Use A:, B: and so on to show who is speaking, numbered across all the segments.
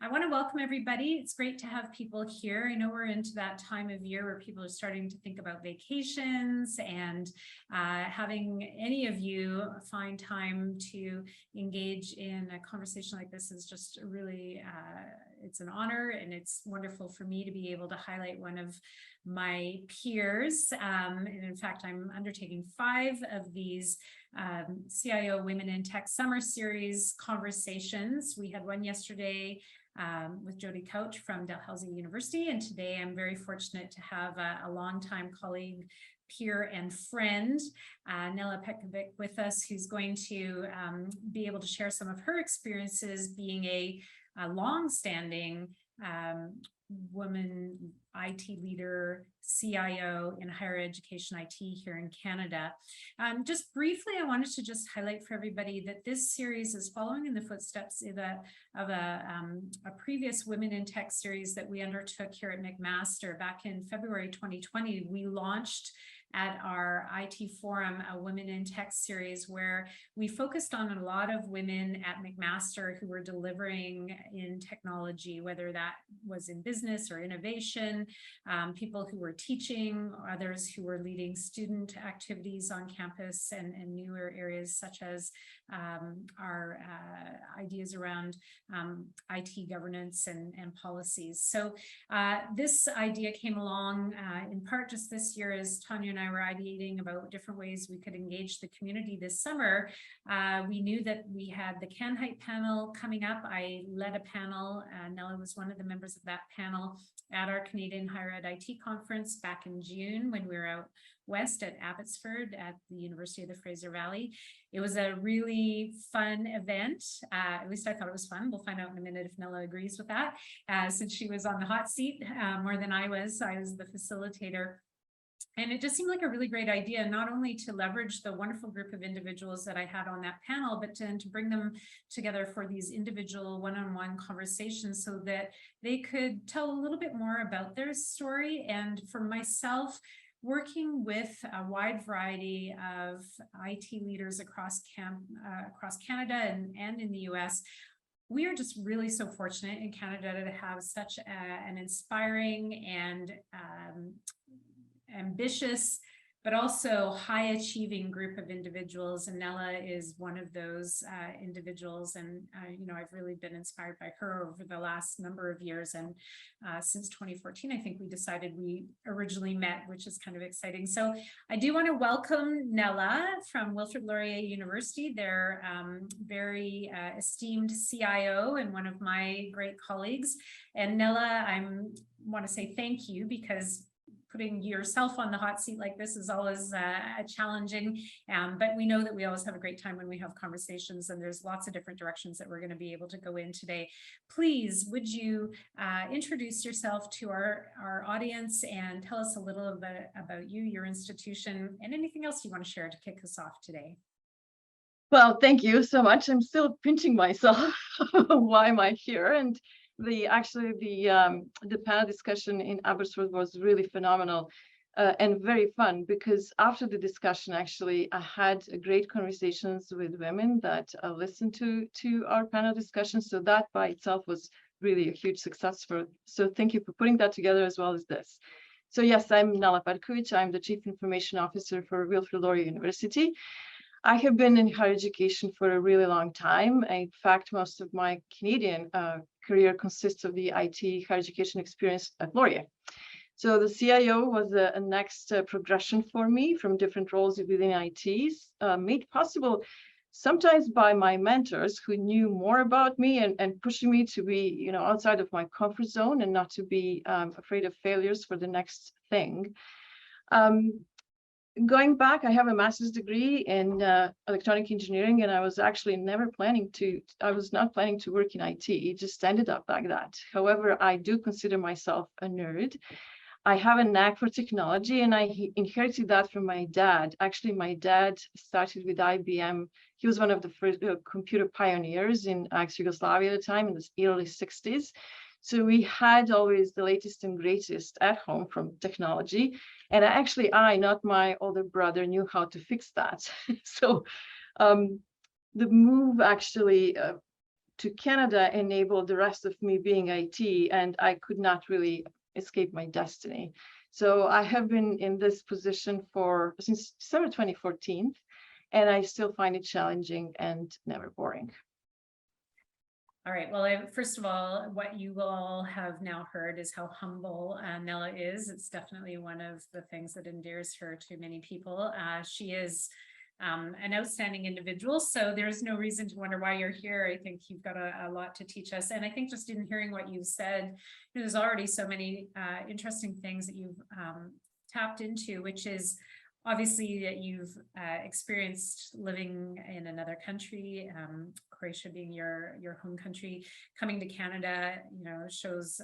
A: I want to welcome everybody. It's great to have people here. I know we're into that time of year where people are starting to think about vacations, and having any of you find time to engage in a conversation like this is just really, it's an honor, and it's wonderful for me to be able to highlight one of my peers. And in fact, I'm undertaking 5 of these CIO Women in Tech Summer Series conversations. We had one yesterday with Jody Couch from Dalhousie University, and today I'm very fortunate to have a longtime colleague, peer, and friend, Nela Petkovic, with us, who's going to be able to share some of her experiences being a long-standing woman IT leader, CIO in higher education IT here in Canada. Just briefly, I wanted to just highlight for everybody that this series is following in the footsteps of a previous Women in Tech series that we undertook here at McMaster back in February 2020. We launched at our IT forum, a Women in Tech series, where we focused on a lot of women at McMaster who were delivering in technology, whether that was in business or innovation, people who were teaching, others who were leading student activities on campus, and newer areas such as our ideas around IT governance and policies. So this idea came along in part just this year as Tanya and I were ideating about different ways we could engage the community this summer. We knew that we had the CanHype panel coming up. I led a panel. Nela was one of the members of that panel at our Canadian Higher Ed IT conference back in June when we were out west at Abbotsford at the University of the Fraser Valley. It was a really fun event. At least I thought it was fun. We'll find out in a minute if Nela agrees with that, since she was on the hot seat more than I was. I was the facilitator. And it just seemed like a really great idea, not only to leverage the wonderful group of individuals that I had on that panel, but to bring them together for these individual one-on-one conversations so that they could tell a little bit more about their story. And for myself, working with a wide variety of IT leaders across Canada and in the US, we are just really so fortunate in Canada to have such an inspiring and ambitious, but also high achieving group of individuals. And Nela is one of those individuals. And, you know, I've really been inspired by her over the last number of years. And since 2014, I think we decided we originally met, which is kind of exciting. So I do want to welcome Nela from Wilfrid Laurier University. They're very esteemed CIO and one of my great colleagues. And Nela, I want to say thank you, because putting yourself on the hot seat like this is always challenging, but we know that we always have a great time when we have conversations, and there's lots of different directions that we're going to be able to go in today. Please, would you introduce yourself to our audience and tell us a little bit about you, your institution, and anything else you want to share to kick us off today?
B: Well, thank you so much. I'm still pinching myself. Why am I here? And the panel discussion in Abbotsford was really phenomenal and very fun, because after the discussion, actually, I had great conversations with women that listened to our panel discussion. So that by itself was really a huge success. So thank you for putting that together, as well as this. So yes, I'm Nela Petkovic. I'm the Chief Information Officer for Wilfrid Laurier University. I have been in higher education for a really long time. In fact, most of my Canadian career consists of the IT higher education experience at Laurier. So the CIO was a next progression for me from different roles within IT, made possible sometimes by my mentors who knew more about me and pushing me to be, you know, outside of my comfort zone and not to be afraid of failures for the next thing. Going back, I have a master's degree in electronic engineering, and I was actually not planning to work in IT. It just ended up like that. However, I do consider myself a nerd. I have a knack for technology, and I inherited that from my dad. Actually, my dad started with IBM. He was one of the first computer pioneers in ex-Yugoslavia at the time, in the early 60s. So we had always the latest and greatest at home from technology. And I, not my older brother, knew how to fix that. So the move actually to Canada enabled the rest of me being IT, and I could not really escape my destiny. So I have been in this position since December 2014, and I still find it challenging and never boring.
A: All right. Well, first of all, what you all have now heard is how humble Nela is. It's definitely one of the things that endears her to many people. She is an outstanding individual, so there's no reason to wonder why you're here. I think you've got a lot to teach us. And I think just in hearing what you've said, there's already so many interesting things that you've tapped into, which is obviously that you've experienced living in another country, Croatia being your home country. Coming to Canada, shows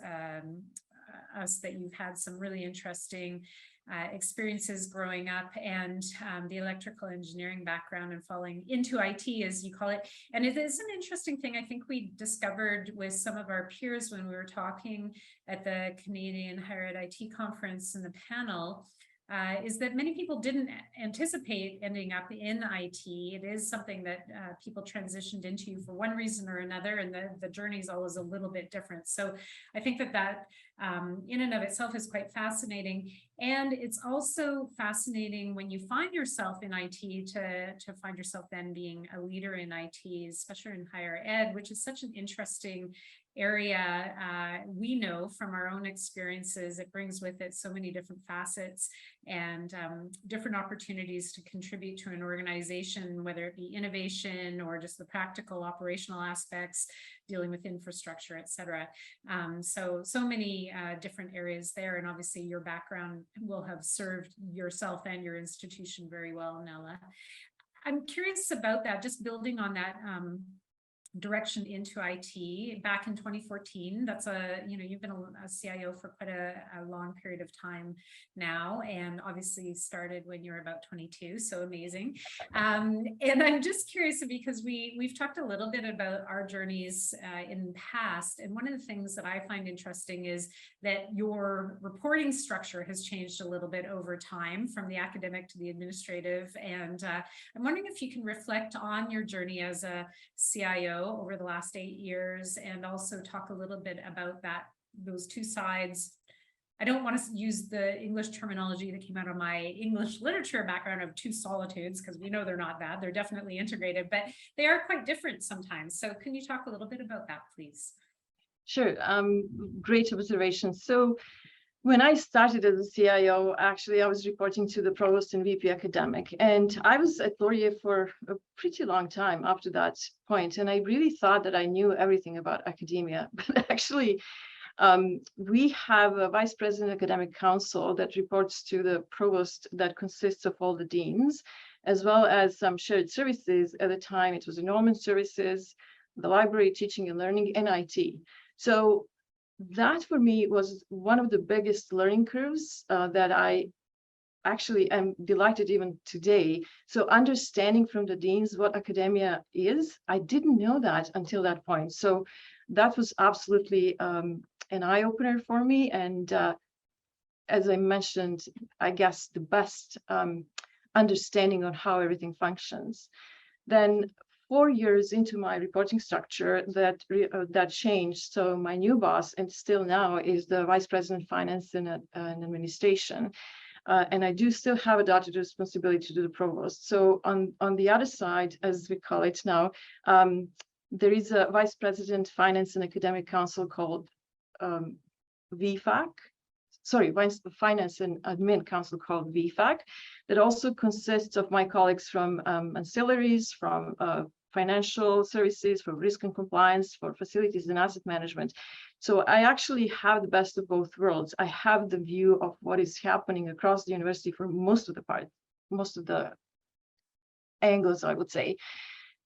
A: us that you've had some really interesting experiences growing up, and the electrical engineering background and falling into IT, as you call it. And it is an interesting thing I think we discovered with some of our peers when we were talking at the Canadian Higher Ed IT conference in the panel, is that many people didn't anticipate ending up in IT. It is something that people transitioned into for one reason or another, and the journey is always a little bit different. So I think that in and of itself is quite fascinating. And it's also fascinating when you find yourself in IT to find yourself then being a leader in IT, especially in higher ed, which is such an interesting area. We know from our own experiences, it brings with it so many different facets and different opportunities to contribute to an organization, whether it be innovation or just the practical operational aspects, dealing with infrastructure, et cetera. So many different areas there. And obviously your background will have served yourself and your institution very well, Nela. I'm curious about that, just building on that direction into IT back in 2014. That's you've been a CIO for quite a long period of time now, and obviously started when you were about 22, so amazing. And I'm just curious because we've talked a little bit about our journeys in the past, and one of the things that I find interesting is that your reporting structure has changed a little bit over time from the academic to the administrative, and I'm wondering if you can reflect on your journey as a CIO over the last 8 years, and also talk a little bit about those two sides. I don't want to use the English terminology that came out of my English literature background of two solitudes, because we know they're not bad. They're definitely integrated, but they are quite different sometimes. So can you talk a little bit about that, please?
B: Sure. Great observation. So when I started as a CIO, actually, I was reporting to the provost and VP academic, and I was at Laurier for a pretty long time up to that point. And I really thought that I knew everything about academia, but actually, we have a vice president academic council that reports to the provost that consists of all the deans, as well as some shared services. At the time, it was enrollment services, the library, teaching and learning, and IT. So that for me was one of the biggest learning curves that I actually am delighted even today. So understanding from the deans what academia is, I didn't know that until that point. So that was absolutely an eye-opener for me. And as I mentioned, I guess the best understanding on how everything functions. Then 4 years into my reporting structure, that changed. So my new boss, and still now, is the vice president of finance and administration. And I do still have a dotted responsibility to the provost. So on the other side, as we call it now, there is a vice president finance and academic council called VFAC. Sorry, Finance and Admin Council called VFAC, that also consists of my colleagues from ancillaries, from financial services, for risk and compliance, for facilities and asset management. So I actually have the best of both worlds. I have the view of what is happening across the university for most of the angles, I would say.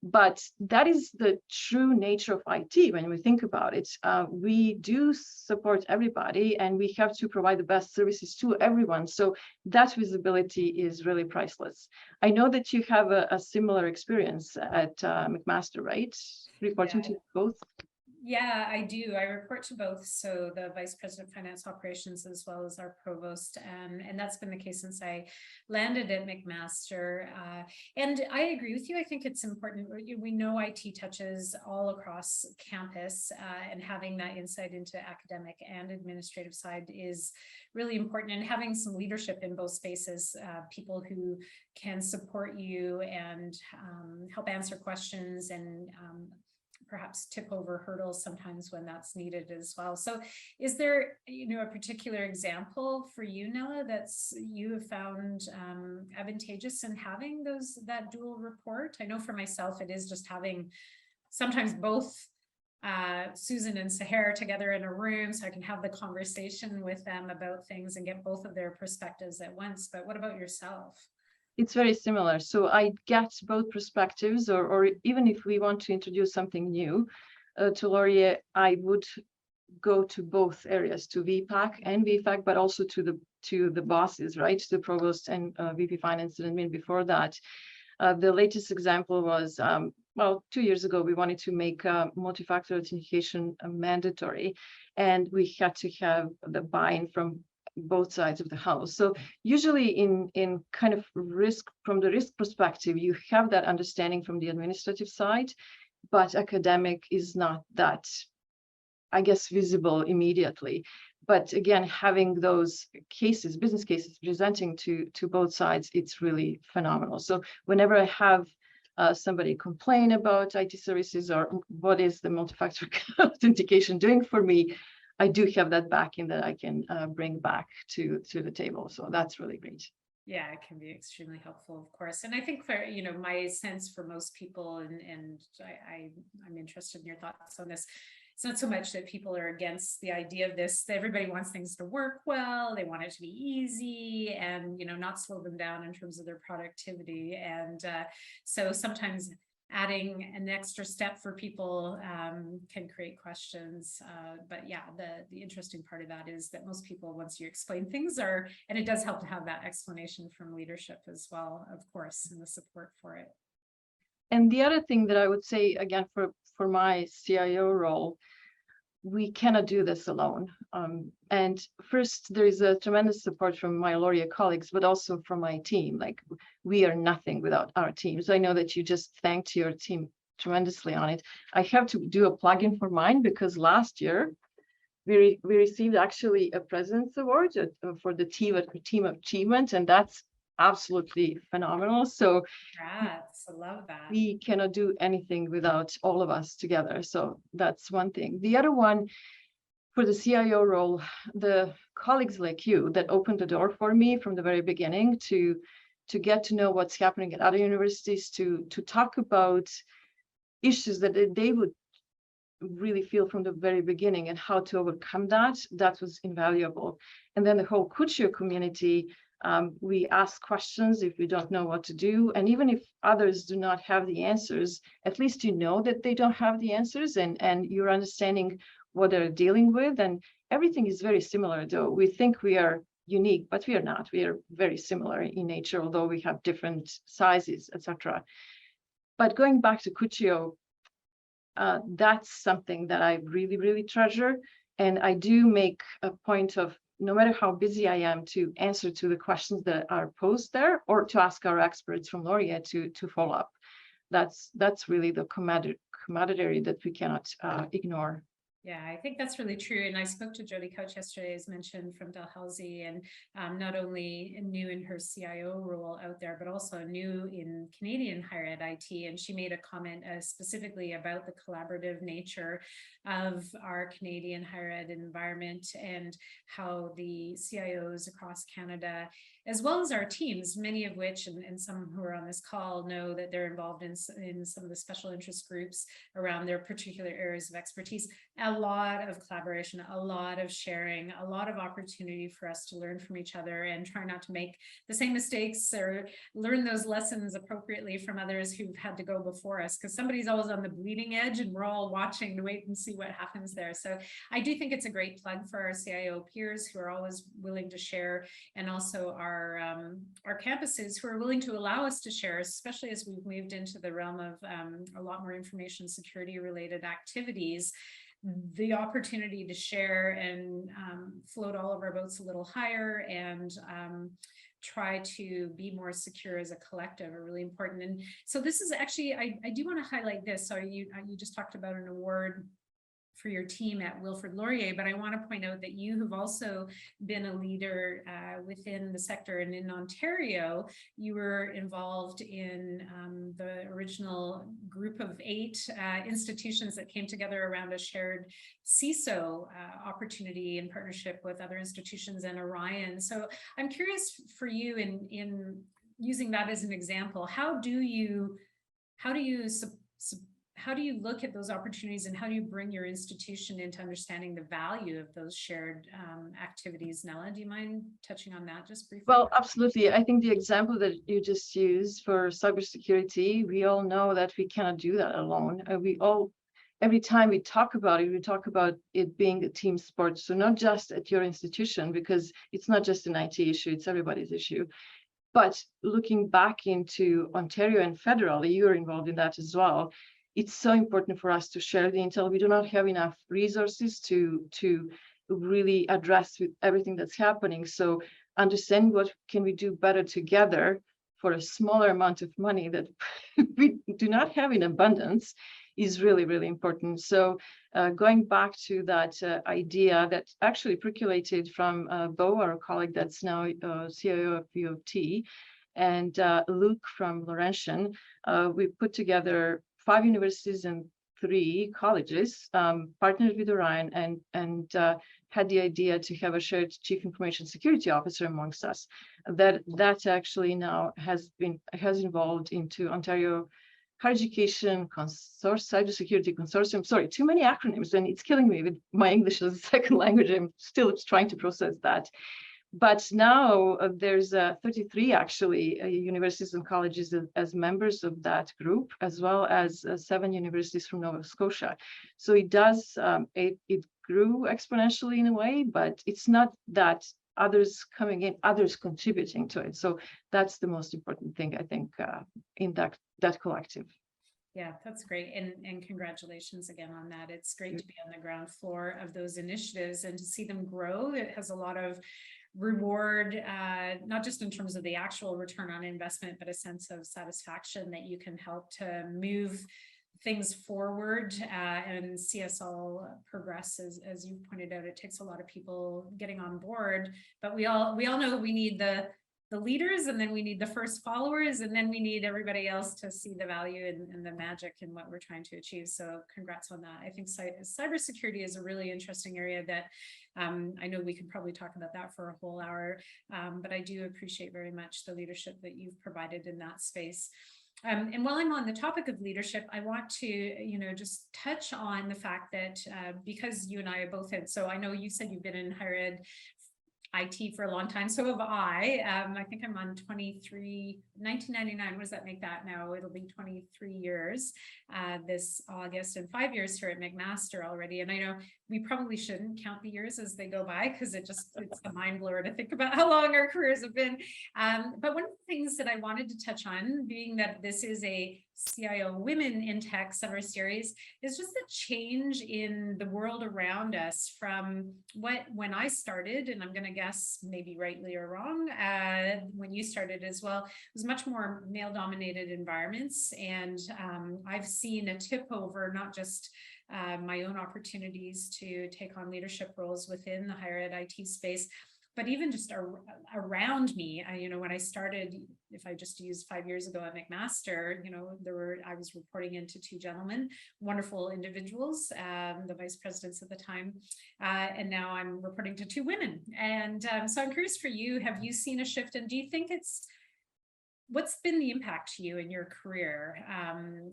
B: But that is the true nature of IT when we think about it. We do support everybody, and we have to provide the best services to everyone. So that visibility is really priceless. I know that you have a similar experience at McMaster, right? Reporting to both.
A: Yeah, I do. I report to both. So the Vice President of Finance Operations, as well as our provost. And that's been the case since I landed at McMaster. And I agree with you. I think it's important. We know IT touches all across campus, and having that insight into academic and administrative side is really important. And having some leadership in both spaces, people who can support you and help answer questions and perhaps tip over hurdles sometimes when that's needed as well. So is there, a particular example for you, Nela, that's you have found advantageous in having that dual report? I know for myself, it is just having sometimes both Susan and Sahar together in a room so I can have the conversation with them about things and get both of their perspectives at once. But what about yourself?
B: It's very similar. So I get both perspectives, or even if we want to introduce something new to Laurier, I would go to both areas, to VPAC and VFAC, but also to the bosses, right? To the provost and VP Finance and Admin before that. The latest example was, 2 years ago, we wanted to make multi-factor authentication mandatory, and we had to have the buy-in from both sides of the house. So usually in kind of risk, from the risk perspective, you have that understanding from the administrative side, but academic is not that, I guess, visible immediately. But again, having those cases, business cases presenting to both sides, it's really phenomenal. So whenever I have somebody complain about IT services or what is the multi-factor authentication doing for me, I do have that backing that I can bring back to the table. So that's really great.
A: Yeah, it can be extremely helpful, of course. And I think for, my sense for most people, and I'm interested in your thoughts on this, it's not so much that people are against the idea of this. Everybody wants things to work well. They want it to be easy and, not slow them down in terms of their productivity. And so sometimes adding an extra step for people can create questions. But yeah, the interesting part of that is that most people, once you explain things, and it does help to have that explanation from leadership as well, of course, and the support for it.
B: And the other thing that I would say, again, for my CIO role, we cannot do this alone. And first, there is a tremendous support from my Laurier colleagues, but also from my team. Like, we are nothing without our teams. I know that you just thanked your team tremendously on it. I have to do a plug-in for mine because last year we received actually a President's Award for the team achievement, and that's absolutely phenomenal. So
A: Congrats, I love that.
B: We cannot do anything without all of us together. So that's one thing. The other one, for the CIO role, the colleagues like you that opened the door for me from the very beginning to get to know what's happening at other universities, to talk about issues that they would really feel from the very beginning and how to overcome that was invaluable. And then the whole CIO community, we ask questions if we don't know what to do. And even if others do not have the answers, at least you know that they don't have the answers, and you're understanding what they're dealing with. And everything is very similar, though. We think we are unique, but we are not. We are very similar in nature, although we have different sizes, etc. But going back to CIO, that's something that I really, really treasure. And I do make a point of, no matter how busy I am, to answer to the questions that are posed there, or to ask our experts from Laurier to follow up. That's really the camaraderie that we cannot ignore.
A: Yeah, I think that's really true. And I spoke to Jody Couch yesterday, as mentioned, from Dalhousie, and not only new in her CIO role out there, but also new in Canadian higher ed IT. And she made a comment specifically about the collaborative nature of our Canadian higher ed environment, and how the CIOs across Canada, as well as our teams, many of which, and some who are on this call, know that they're involved in some of the special interest groups around their particular areas of expertise. A lot of collaboration, a lot of sharing, a lot of opportunity for us to learn from each other and try not to make the same mistakes, or learn those lessons appropriately from others who've had to go before us, because somebody's always on the bleeding edge and we're all watching to wait and see what happens there. So I do think it's a great plug for our CIO peers who are always willing to share, and also our campuses who are willing to allow us to share, especially as we've moved into the realm of a lot more information security related activities. the opportunity to share and float all of our boats a little higher and try to be more secure as a collective are really important. And so this is actually, I do want to highlight this. So you just talked about an award for your team at Wilfrid Laurier, but I want to point out that you have also been a leader within the sector, and in Ontario, you were involved in the original group of 8 institutions that came together around a shared CISO opportunity in partnership with other institutions and Orion. So I'm curious for you in using that as an example, how do you look at those opportunities, and how do you bring your institution into understanding the value of those shared activities? Nela, do you mind touching on that just briefly?
B: Well, absolutely. I think the example that you just used for cybersecurity, we all know that we cannot do that alone. Every time we talk about it being a team sport. So not just at your institution, because it's not just an IT issue, it's everybody's issue. But looking back into Ontario and federally, you're involved in that as well. It's so important for us to share the intel. We do not have enough resources to really address with everything that's happening. So understand what can we do better together for a smaller amount of money that we do not have in abundance is really, really important. So going back to that idea that actually percolated from Bo, our colleague that's now CIO of U of T, and Luke from Laurentian, we put together 5 universities and 3 colleges, partnered with Orion, and had the idea to have a shared chief information security officer amongst us. That actually now has evolved into Ontario Higher Education Cybersecurity Consortium. Sorry, too many acronyms, and it's killing me with my English as a second language. I'm still trying to process that. But now there's 33 actually universities and colleges as members of that group, as well as 7 universities from Nova Scotia. So it does, it grew exponentially in a way, but it's not that others coming in, others contributing to it. So that's the most important thing, I think, in that collective.
A: Yeah, that's great. And congratulations again on that. It's great to be on the ground floor of those initiatives and to see them grow. It has a lot of reward, not just in terms of the actual return on investment, but a sense of satisfaction that you can help to move things forward and see us all progress. As you pointed out, it takes a lot of people getting on board, but we all know we need the leaders, and then we need the first followers, and then we need everybody else to see the value and the magic in what we're trying to achieve. So congrats on that. I think cybersecurity is a really interesting area that I know we could probably talk about that for a whole hour, but I do appreciate very much the leadership that you've provided in that space. And while I'm on the topic of leadership, I want to, just touch on the fact that because you and I are both in, so I know you said you've been in higher ed IT for a long time. So have I. I think I'm on 1999. What does that make that now? It'll be 23 years this August, and 5 years here at McMaster already. And I know we probably shouldn't count the years as they go by, because it's a mind blower to think about how long our careers have been. But one of the things that I wanted to touch on, being that this is a CIO Women in Tech summer series, is just the change in the world around us from when I started, and I'm going to guess maybe rightly or wrong, when you started as well, it was much more male-dominated environments. And I've seen a tip over, not just my own opportunities to take on leadership roles within the higher ed IT space, but even just around me. When I started, if I just use 5 years ago at McMaster, I was reporting into 2 gentlemen, wonderful individuals, the vice presidents at the time, and now I'm reporting to 2 women. And so I'm curious for you, have you seen a shift, and do you think what's been the impact to you in your career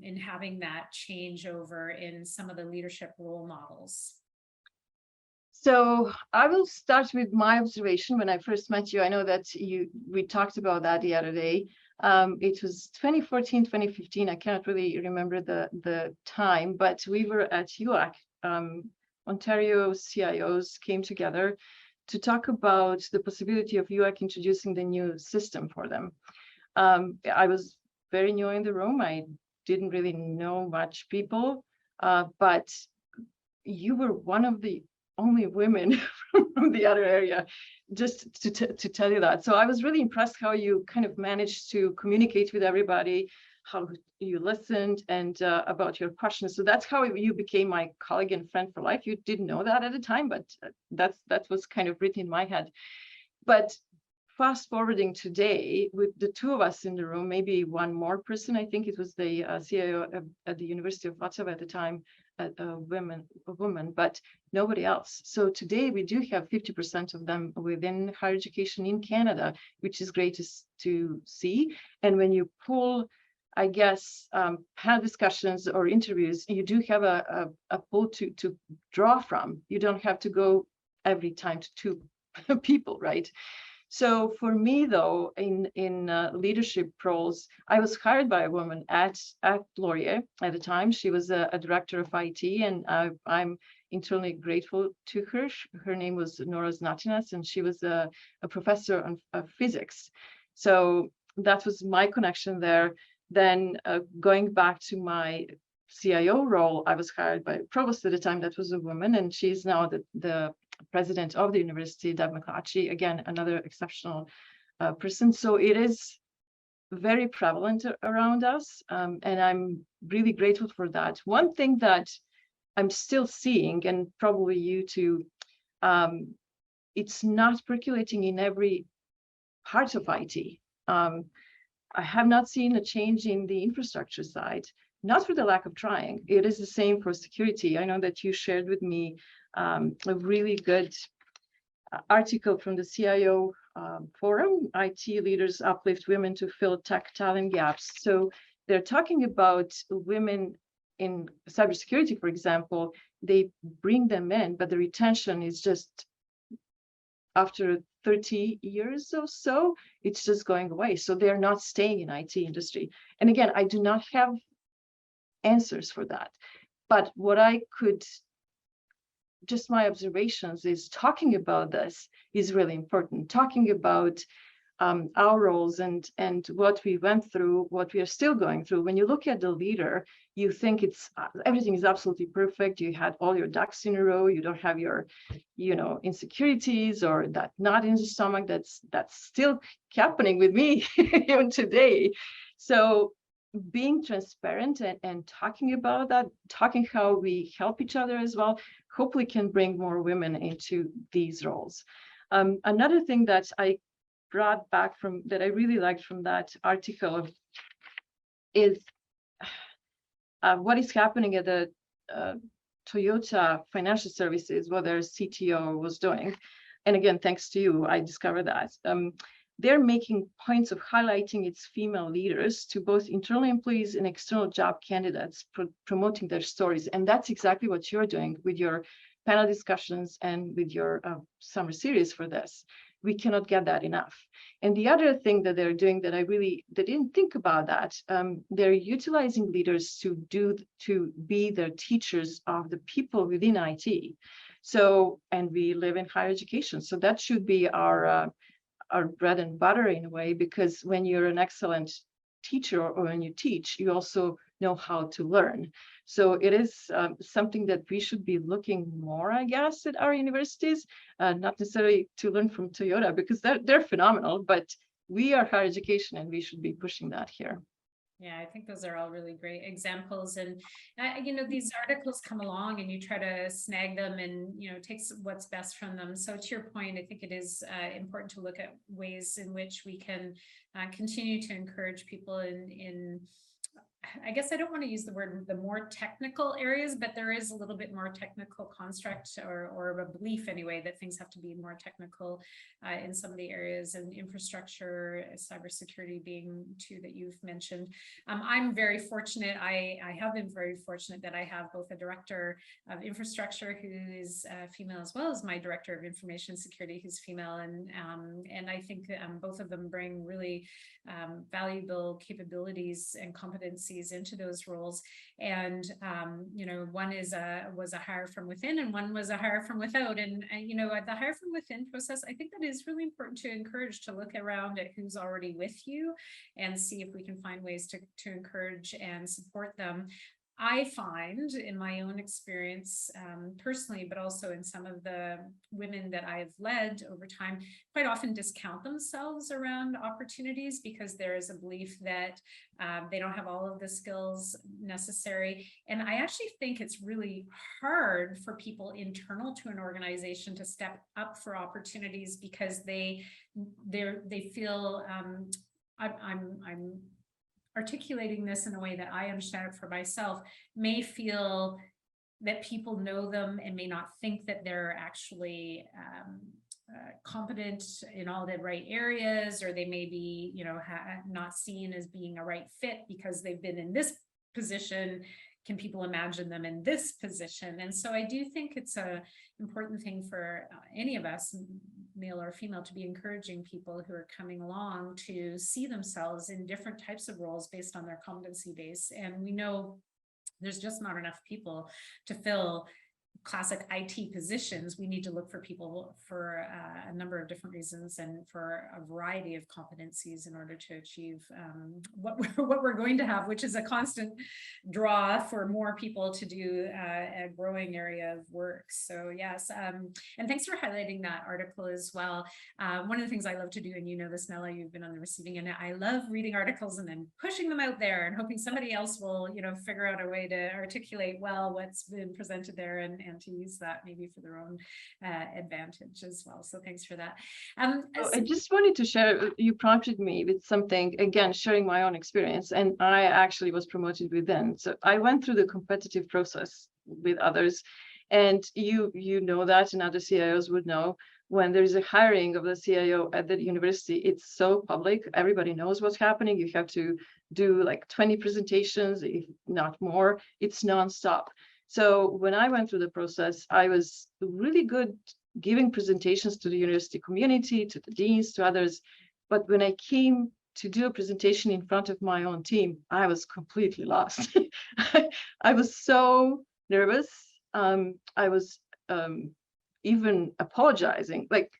A: in having that changeover in some of the leadership role models?
B: So I will start with my observation when I first met you. I know that we talked about that the other day. It was 2014, 2015. I cannot really remember the time, but we were at UAC. Ontario CIOs came together to talk about the possibility of UAC introducing the new system for them. I was very new in the room. I didn't really know much people, but you were one of the only women from the other area, just to tell you that. So I was really impressed how you kind of managed to communicate with everybody, how you listened, and about your questions. So that's how you became my colleague and friend for life. You didn't know that at the time, but that was kind of written in my head. But fast forwarding today, with the two of us in the room, maybe one more person, I think it was the CIO at the University of Ottawa at the time, a woman, but nobody else. So today we do have 50% of them within higher education in Canada, which is great to see. And when you pull, I guess, panel discussions or interviews, you do have a pool to draw from. You don't have to go every time to two people, right? So for me, though, in leadership roles, I was hired by a woman at Laurier at the time. She was a director of IT, and I'm internally grateful to her. Her name was Nora Znatinas, and she was a professor of physics. So that was my connection there. Then going back to my CIO role, I was hired by a provost at the time that was a woman, and she's now the president of the university, Deb McClatchy, again, another exceptional person. So it is very prevalent around us, and I'm really grateful for that. One thing that I'm still seeing, and probably you too, it's not percolating in every part of IT. I have not seen a change in the infrastructure side, not for the lack of trying. It is the same for security. I know that you shared with me a really good article from the CIO forum, IT leaders uplift women to fill tech talent gaps. So they're talking about women in cybersecurity, for example. They bring them in, but the retention is just, after 30 years or so, it's just going away. So they're not staying in IT industry. And again, I do not have answers for that. But what I could, just my observations, is talking about this is really important. Talking about our roles and what we went through, what we are still going through. When you look at the leader, you think it's everything is absolutely perfect. You had all your ducks in a row. You don't have your, insecurities or that knot in the stomach. That's still happening with me even today. So being transparent and talking about that, talking how we help each other as well, hopefully can bring more women into these roles. Another thing that I brought back from that I really liked from that article is what is happening at the Toyota Financial Services, what their CTO was doing. And again, thanks to you, I discovered that. They're making points of highlighting its female leaders to both internal employees and external job candidates, promoting their stories. And that's exactly what you're doing with your panel discussions and with your summer series for this. We cannot get that enough. And the other thing that they're doing that they didn't think about that, they're utilizing leaders to be their teachers of the people within IT. So, and we live in higher education. So that should be our bread and butter in a way, because when you're an excellent teacher or when you teach, you also know how to learn. So it is something that we should be looking more, I guess, at our universities, not necessarily to learn from Toyota, because they're phenomenal, but we are higher education and we should be pushing that here.
A: Yeah, I think those are all really great examples. And, these articles come along and you try to snag them and, take what's best from them. So to your point, I think it is important to look at ways in which we can continue to encourage people in I guess I don't want to use the word the more technical areas, but there is a little bit more technical construct or a belief anyway that things have to be more technical in some of the areas, and infrastructure, cybersecurity being two that you've mentioned. I'm very fortunate. I have been very fortunate that I have both a director of infrastructure who is female, as well as my director of information security who's female, and I think both of them bring really valuable capabilities and competencies into those roles. And one was a hire from within, and one was a hire from without. And at the hire from within process, I think that is really important to encourage, to look around at who's already with you and see if we can find ways to encourage and support them. I find in my own experience personally, but also in some of the women that I've led over time, quite often discount themselves around opportunities because there is a belief that they don't have all of the skills necessary. And I actually think it's really hard for people internal to an organization to step up for opportunities because they feel I'm articulating this in a way that I understand it for myself, may feel that people know them and may not think that they're actually competent in all the right areas, or they may be, not seen as being a right fit because they've been in this position. Can people imagine them in this position? And so I do think it's a important thing for any of us, male or female, to be encouraging people who are coming along to see themselves in different types of roles based on their competency base. And we know there's just not enough people to fill classic IT positions. We need to look for people for a number of different reasons and for a variety of competencies in order to achieve what we're going to have, which is a constant draw for more people to do a growing area of work. So yes, and thanks for highlighting that article as well. One of the things I love to do, and you know this, Nela, you've been on the receiving end, I love reading articles and then pushing them out there and hoping somebody else will, figure out a way to articulate well what's been presented there and to use that maybe for their own advantage as well. So thanks for that.
B: I just wanted to share, you prompted me with something, again, sharing my own experience, and I actually was promoted within. So I went through the competitive process with others, and you know that, and other CIOs would know, when there's a hiring of the CIO at the university, it's so public, everybody knows what's happening. You have to do like 20 presentations, if not more. It's nonstop. So when I went through the process, I was really good giving presentations to the university community, to the deans, to others. But when I came to do a presentation in front of my own team, I was completely lost. I was so nervous. I was even apologizing. Like,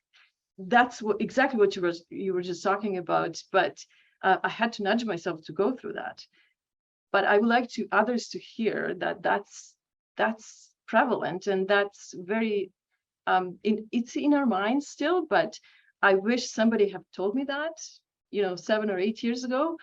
B: that's exactly what you were just talking about. But I had to nudge myself to go through that. But I would like others to hear that that's prevalent, and that's very it's in our minds still. But I wish somebody had told me that 7 or 8 years ago.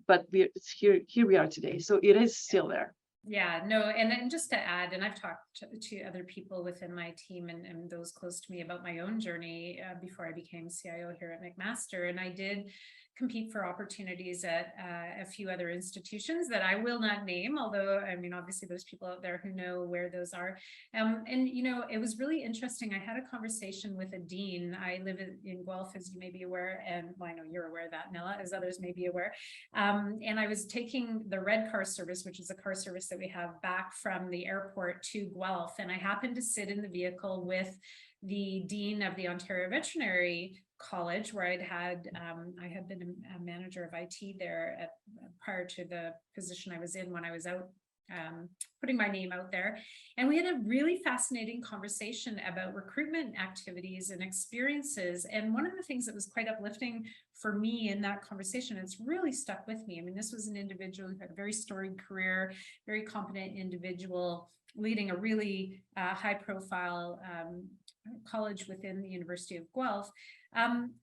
B: But it's here we are today, so it is still there.
A: Yeah, no, and just to add, and I've talked to other people within my team and those close to me about my own journey before I became CIO here at McMaster, and I did compete for opportunities at a few other institutions that I will not name, although I mean obviously there's people out there who know where those are. And it was really interesting. I had a conversation with a dean. I live in Guelph, as you may be aware, and well, I know you're aware of that, Nela, as others may be aware. And I was taking the red car service, which is a car service that we have back from the airport to Guelph, and I happened to sit in the vehicle with the dean of the Ontario Veterinary College, where I had been a manager of IT there prior to the position I was in when I was out putting my name out there. And we had a really fascinating conversation about recruitment activities and experiences. And one of the things that was quite uplifting for me in that conversation, it's really stuck with me. I mean, this was an individual who had a very storied career, very competent individual, leading a really high profile college within the University of Guelph,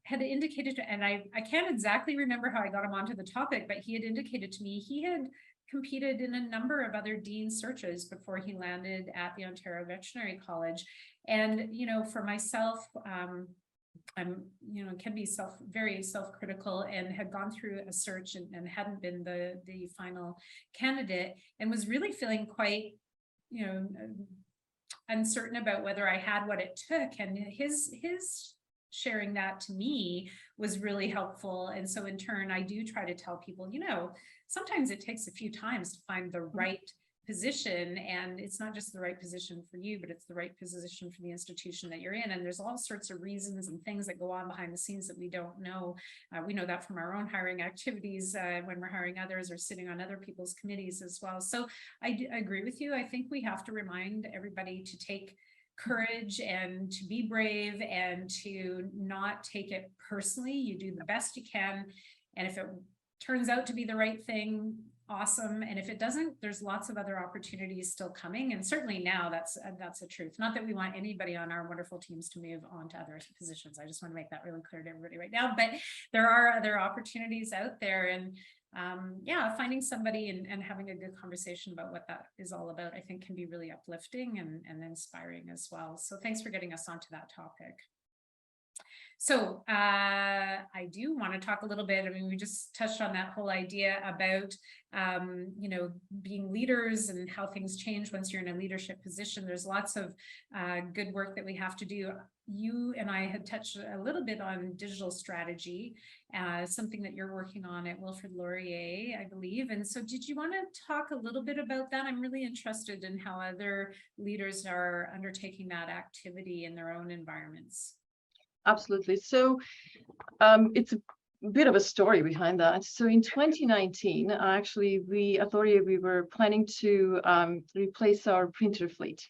A: had indicated, and I can't exactly remember how I got him onto the topic, but he had indicated to me he had competed in a number of other dean searches before he landed at the Ontario Veterinary College. And, for myself, I'm, can be very self-critical, and had gone through a search and hadn't been the final candidate, and was really feeling quite, uncertain about whether I had what it took. And his sharing that to me was really helpful. And so in turn, I do try to tell people, sometimes it takes a few times to find the right position, and it's not just the right position for you, but it's the right position for the institution that you're in. And there's all sorts of reasons and things that go on behind the scenes that we don't know. We know that from our own hiring activities when we're hiring others or sitting on other people's committees as well. So I agree with you. I think we have to remind everybody to take courage and to be brave and to not take it personally. You do the best you can, and if it turns out to be the right thing, awesome. And if it doesn't, there's lots of other opportunities still coming. And certainly now that's a truth. Not that we want anybody on our wonderful teams to move on to other positions. I just want to make that really clear to everybody right now, but there are other opportunities out there. And yeah, finding somebody and having a good conversation about what that is all about, I think can be really uplifting and inspiring as well. So thanks for getting us onto that topic. So I do want to talk a little bit. I mean, we just touched on that whole idea about, you know, being leaders and how things change once you're in a leadership position. There's lots of good work that we have to do. You and I had touched a little bit on digital strategy, something that you're working on at Wilfrid Laurier, I believe. And so did you want to talk a little bit about that? I'm really interested in how other leaders are undertaking that activity in their own environments.
B: Absolutely. So it's a bit of a story behind that. So in 2019, actually, we at Laurier, we were planning to replace our printer fleet.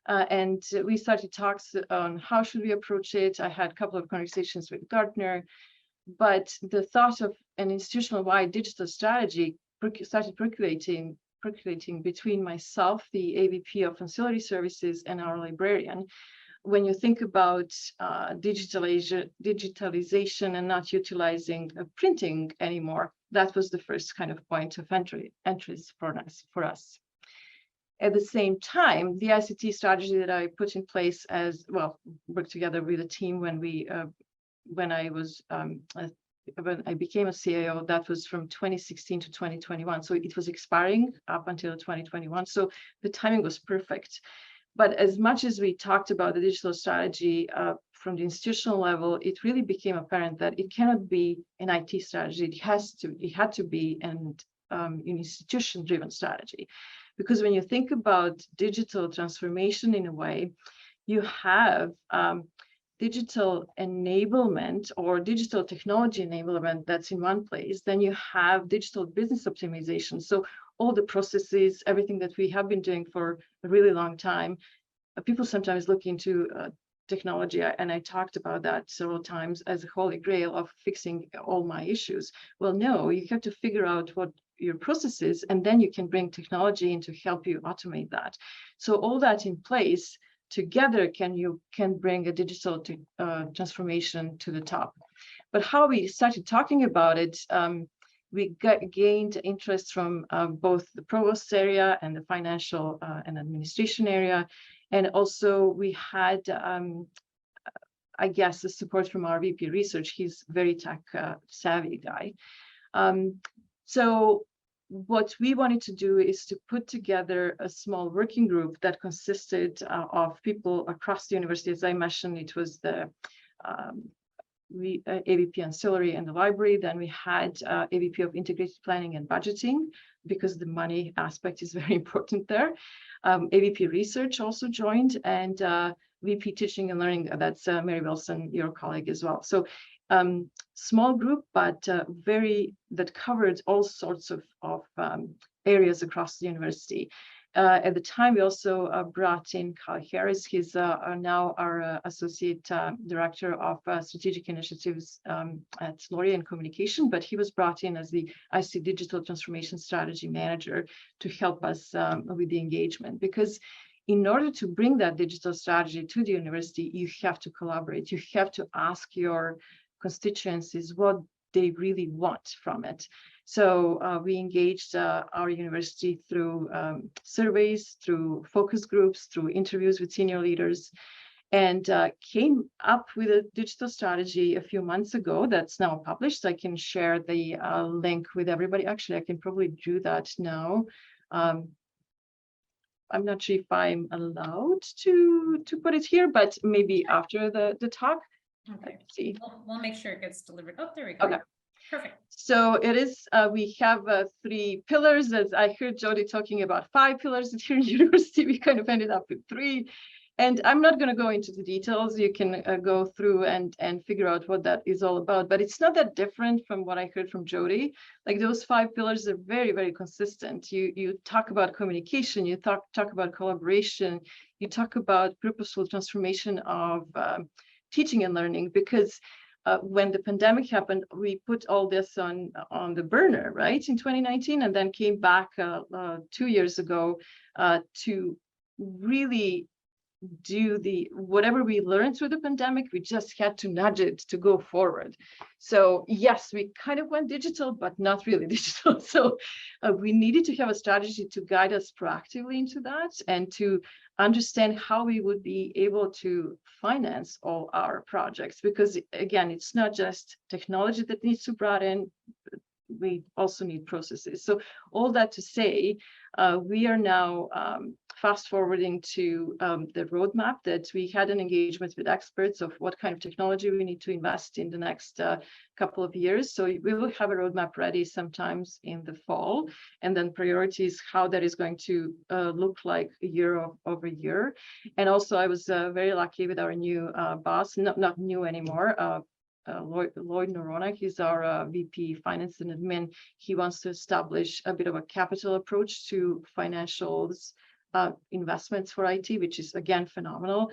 B: And we started talks on how should we approach it. I had a couple of conversations with Gartner, but the thought of an institutional-wide digital strategy started percolating between myself, the AVP of Ancillary Services, and our librarian. When you think about digitalization and not utilizing printing anymore, that was the first kind of point of entries for us. At the same time, the ICT strategy that I put in place as well, worked together with a team when I became a CIO, that was from 2016 to 2021. So it was expiring up until 2021. So the timing was perfect. But as much as we talked about the digital strategy from the institutional level, it really became apparent that it cannot be an IT strategy. It had to be an institution-driven strategy. Because when you think about digital transformation in a way, you have digital enablement or digital technology enablement that's in one place. Then you have digital business optimization. So all the processes, everything that we have been doing for a really long time, people sometimes look into technology, and I talked about that several times as a holy grail of fixing all my issues. Well, no, you have to figure out what your process is, and then you can bring technology in to help you automate that. So all that in place together can bring a digital transformation to the top. But how we started talking about it, we gained interest from both the provost area and the financial and administration area. And also we had, I guess, the support from our VP research. He's a very tech savvy guy. So what we wanted to do is to put together a small working group that consisted of people across the university. As I mentioned, it was the AVP Ancillary and the library. Then we had AVP of Integrated Planning and Budgeting, because the money aspect is very important there. AVP Research also joined, and VP Teaching and Learning, that's Mary Wilson, your colleague as well. So small group, but that covered all sorts of areas across the university. At the time, we also brought in Kyle Harris. He's now our Associate Director of Strategic Initiatives at Laurier and Communication, but he was brought in as the IC Digital Transformation Strategy Manager to help us with the engagement. Because in order to bring that digital strategy to the university, you have to collaborate. You have to ask your constituencies what they really want from it. So we engaged our university through surveys, through focus groups, through interviews with senior leaders, and came up with a digital strategy a few months ago that's now published. I can share the link with everybody. Actually, I can probably do that now. I'm not sure if I'm allowed to put it here, but maybe after the talk.
A: Okay.
B: Let's see.
A: We'll make sure it gets delivered. Oh, there we go.
B: Okay.
A: Perfect.
B: So it is, we have 3 pillars. As I heard Jody talking about 5 pillars at your university, we kind of ended up with 3. And I'm not going to go into the details. You can go through and figure out what that is all about. But it's not that different from what I heard from Jody. Like those 5 pillars are very, very consistent. You talk about communication, you talk about collaboration, you talk about purposeful transformation of teaching and learning, because when the pandemic happened, we put all this on the burner, right, in 2019, and then came back 2 years ago to really do whatever we learned through the pandemic. We just had to nudge it to go forward. So yes, we kind of went digital, but not really digital. So we needed to have a strategy to guide us proactively into that, and to understand how we would be able to finance all our projects. Because again, it's not just technology that needs to be brought in, we also need processes. So all that to say, we are now fast forwarding to the roadmap that we had an engagement with experts of what kind of technology we need to invest in the next couple of years. So we will have a roadmap ready sometimes in the fall, and then priorities, how that is going to look like year over year. And also I was very lucky with our new boss, not new anymore, Lloyd Norona. He's our VP Finance and Admin. He wants to establish a bit of a capital approach to financials, investments for IT, which is again phenomenal.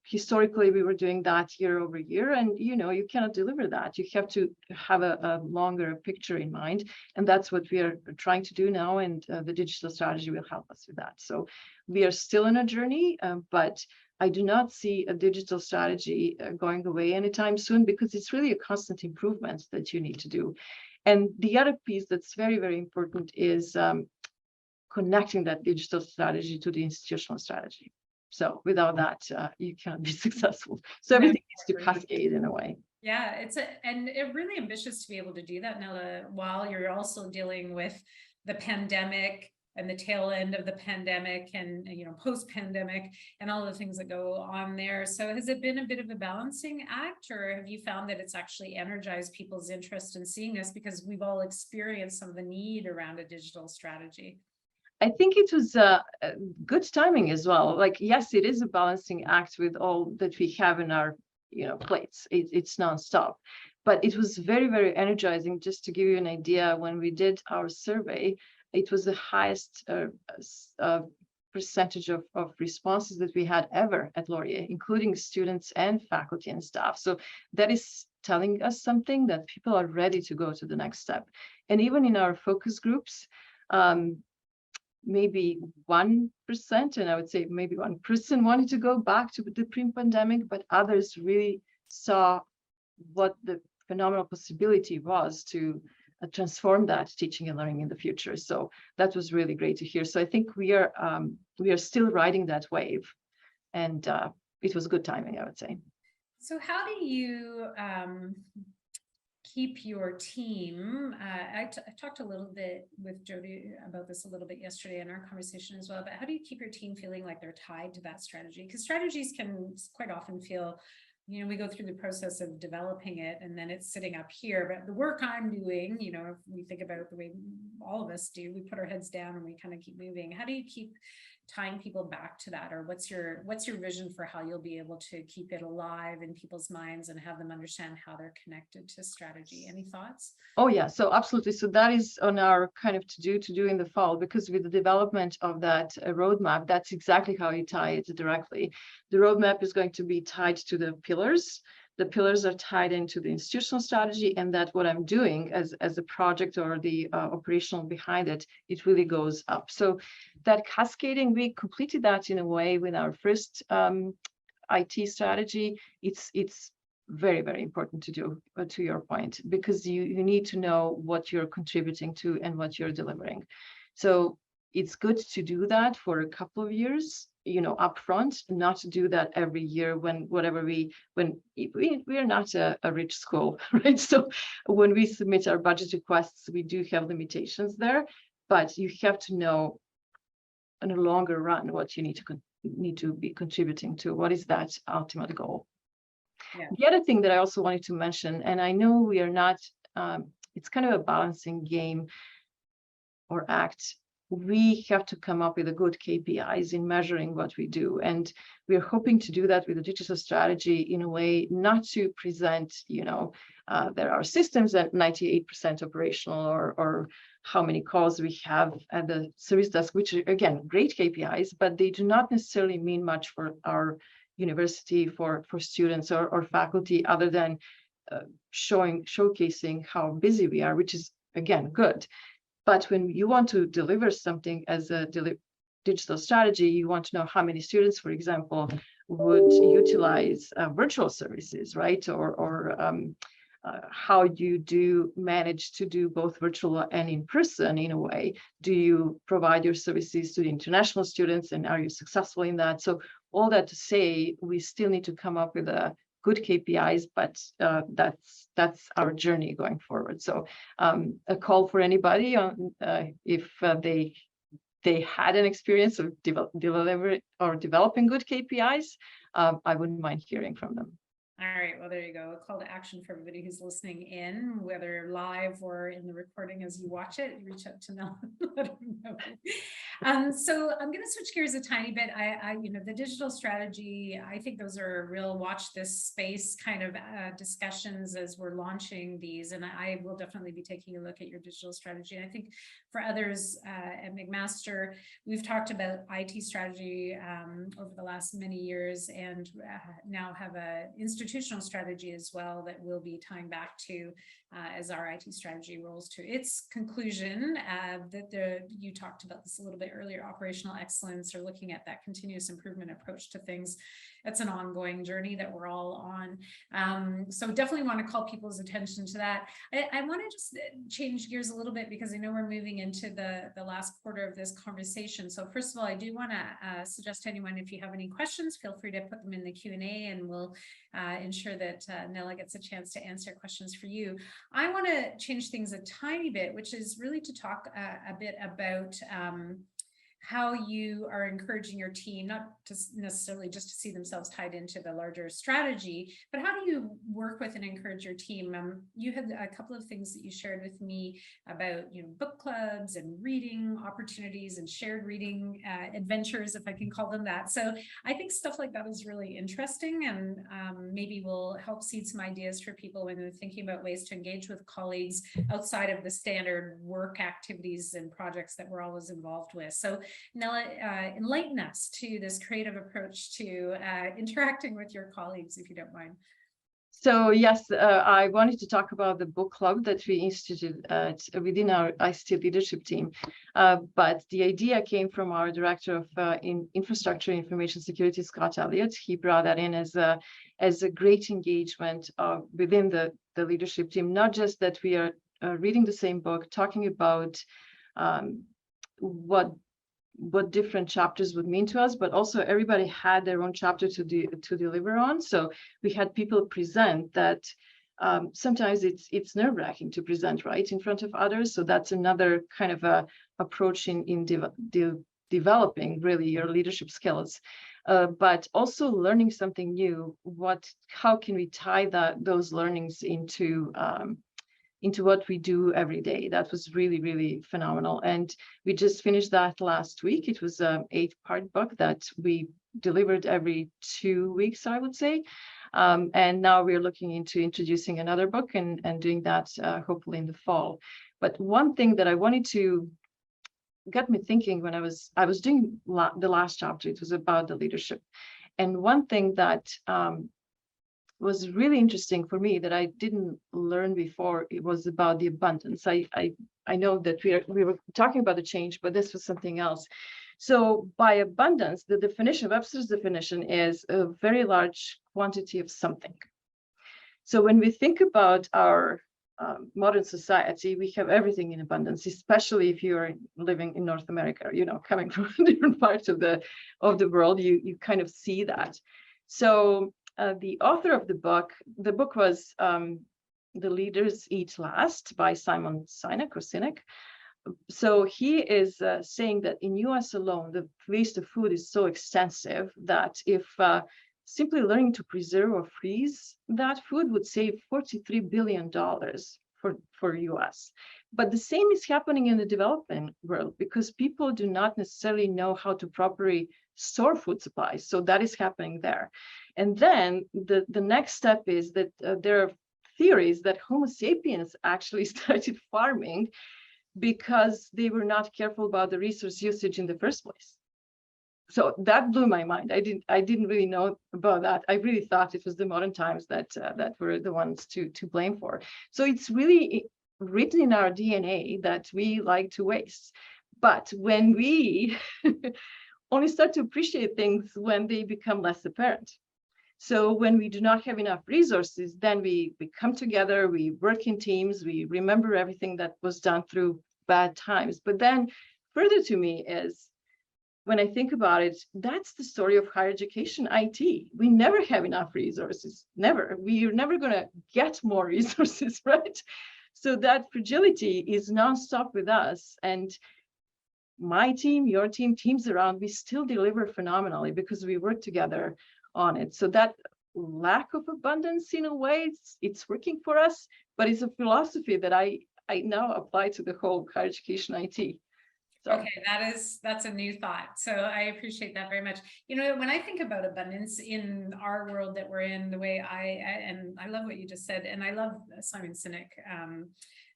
B: Historically, we were doing that year over year, and you cannot deliver that. You have to have a longer picture in mind, and that's what we are trying to do now. And the digital strategy will help us with that. So we are still in a journey, but I do not see a digital strategy going away anytime soon, because it's really a constant improvement that you need to do. And the other piece that's very, very important is connecting that digital strategy to the institutional strategy. So without that, you cannot be successful. So everything needs to cascade in a way.
A: Yeah, and it's really ambitious to be able to do that, Nela, while you're also dealing with the pandemic and the tail end of the pandemic, and post-pandemic, and all the things that go on there. So has it been a bit of a balancing act, or have you found that it's actually energized people's interest in seeing this, because we've all experienced some of the need around a digital strategy?
B: I think it was good timing as well. Like, yes, it is a balancing act with all that we have in our plates. It's nonstop, but it was very, very energizing. Just to give you an idea, when we did our survey, it was the highest percentage of responses that we had ever at Laurier, including students and faculty and staff. So that is telling us something, that people are ready to go to the next step. And even in our focus groups, maybe 1%, and I would say maybe 1% wanted to go back to the pre-pandemic, but others really saw what the phenomenal possibility was to transform that teaching and learning in the future. So that was really great to hear. So I think we are still riding that wave, and it was good timing, I would say. So
A: how do you keep your team? I talked a little bit with Jody about this a little bit yesterday in our conversation as well, but how do you keep your team feeling like they're tied to that strategy? Because strategies can quite often feel, we go through the process of developing it, and then it's sitting up here, but the work I'm doing, if we think about the way all of us do, we put our heads down and we kind of keep moving. How do you keep tying people back to that? Or what's your vision for how you'll be able to keep it alive in people's minds and have them understand how they're connected to strategy? Any thoughts? Oh yeah, so absolutely. So that is on our kind of to do in the fall, because with the development of that roadmap, that's exactly how you tie it directly. The roadmap is going to be tied to the pillars. The pillars are tied into the institutional strategy, and that what I'm doing as a project or the operational behind it, it really goes up. So that cascading, we completed that in a way with our first IT strategy. It's very, very important to do, to your point, because you need to know what you're contributing to and what you're delivering. So it's good to do that for a couple of years, upfront, not to do that every year when we are not a rich school, right? So when we submit our budget requests, we do have limitations there, but you have to know in a longer run what you need to be contributing to. What is that ultimate goal? Yeah. The other thing that I also wanted to mention, and I know we are not, it's kind of a balancing game or act. We have to come up with a good KPIs in measuring what we do. And we're hoping to do that with a digital strategy in a way not to present, there are systems at 98% operational, or how many calls we have at the service desk, which are, again, great KPIs, but they do not necessarily mean much for our university, for students or faculty, other than
B: showcasing how busy we are, which is again good. But when you want to deliver something as a digital strategy, you want to know how many students, for example, would utilize virtual services, right? Or how you do manage to do both virtual and in person in a way. Do you provide your services to the international students, and are you successful in that? So all that to say, we still need to come up with a good KPIs, but that's our journey going forward. So a call for anybody on if they had an experience of delivering or developing good KPIs, I wouldn't mind hearing from them.
A: All right, well, there you go. A call to action for everybody who's listening in, whether live or in the recording as you watch it. Reach out to Nela, let them know. So I'm going to switch gears a tiny bit. The digital strategy, I think those are real watch this space kind of discussions as we're launching these. And I will definitely be taking a look at your digital strategy. And I think for others at McMaster, we've talked about IT strategy over the last many years, and now have a institutional strategy as well that we'll be tying back to as our IT strategy rolls to its conclusion. You talked about this a little bit earlier, operational excellence, or looking at that continuous improvement approach to things. That's an ongoing journey that we're all on. So definitely want to call people's attention to that. I want to just change gears a little bit because I know we're moving into the last quarter of this conversation. So first of all, I do want to suggest to anyone, if you have any questions, feel free to put them in the Q&A, and we'll ensure that Nela gets a chance to answer questions for you. I want to change things a tiny bit, which is really to talk a bit about how you are encouraging your team, not to necessarily just to see themselves tied into the larger strategy, but how do you work with and encourage your team? You had a couple of things that you shared with me about, book clubs and reading opportunities and shared reading adventures, if I can call them that. So I think stuff like that is really interesting, and maybe will help seed some ideas for people when they're thinking about ways to engage with colleagues outside of the standard work activities and projects that we're always involved with. So Nela, enlighten us to this creative approach to interacting with your colleagues, if you don't mind.
B: So yes, I wanted to talk about the book club that we instituted within our ICT leadership team. But the idea came from our director of infrastructure and information security, Scott Elliott. He brought that in as a great engagement within the leadership team. Not just that we are reading the same book, talking about what different chapters would mean to us, but also everybody had their own chapter to deliver on. So we had people present that sometimes it's nerve-wracking to present right in front of others. So that's another kind of a approach in developing really your leadership skills, but also learning something new. How can we tie those learnings into what we do every day? That was really, really phenomenal. And we just finished that last week. It was an 8-part book that we delivered every 2 weeks, I would say. And now we're looking into introducing another book and doing that hopefully in the fall. But one thing that I wanted to get me thinking when I was doing the last chapter, it was about the leadership. And one thing that was really interesting for me that I didn't learn before, it was about the abundance. I know that we were talking about the change, but this was something else. So by abundance, the definition, Webster's definition, is a very large quantity of something. So when we think about our modern society, we have everything in abundance, especially if you are living in North America, coming from different parts of the world, you kind of see that. So the author of the book was The Leaders Eat Last by Simon Sinek. So he is saying that in US alone, the waste of food is so extensive that if simply learning to preserve or freeze that food would save $43 billion for US. But the same is happening in the developing world because people do not necessarily know how to properly store food supplies. So that is happening there. And then the next step is that there are theories that Homo sapiens actually started farming because they were not careful about the resource usage in the first place. so that blew my mind. I didn't really know about that. I really thought it was the modern times that were the ones to blame for. So it's really written in our DNA that we like to waste. But when we only start to appreciate things when they become less apparent. So when we do not have enough resources, then we come together, we work in teams, we remember everything that was done through bad times. But then further to me is, when I think about it, that's the story of higher education IT. We never have enough resources, never. We're never going to get more resources, right? So that fragility is nonstop with us. And my team, your team, teams around, we still deliver phenomenally because we work together on it. So that lack of abundance, in a way, it's working for us, but it's a philosophy that I now apply to the whole higher education IT. So.
A: Okay, that's a new thought. So I appreciate that very much. You know, when I think about abundance in our world that we're in, the way and I love what you just said, and I love Simon Sinek.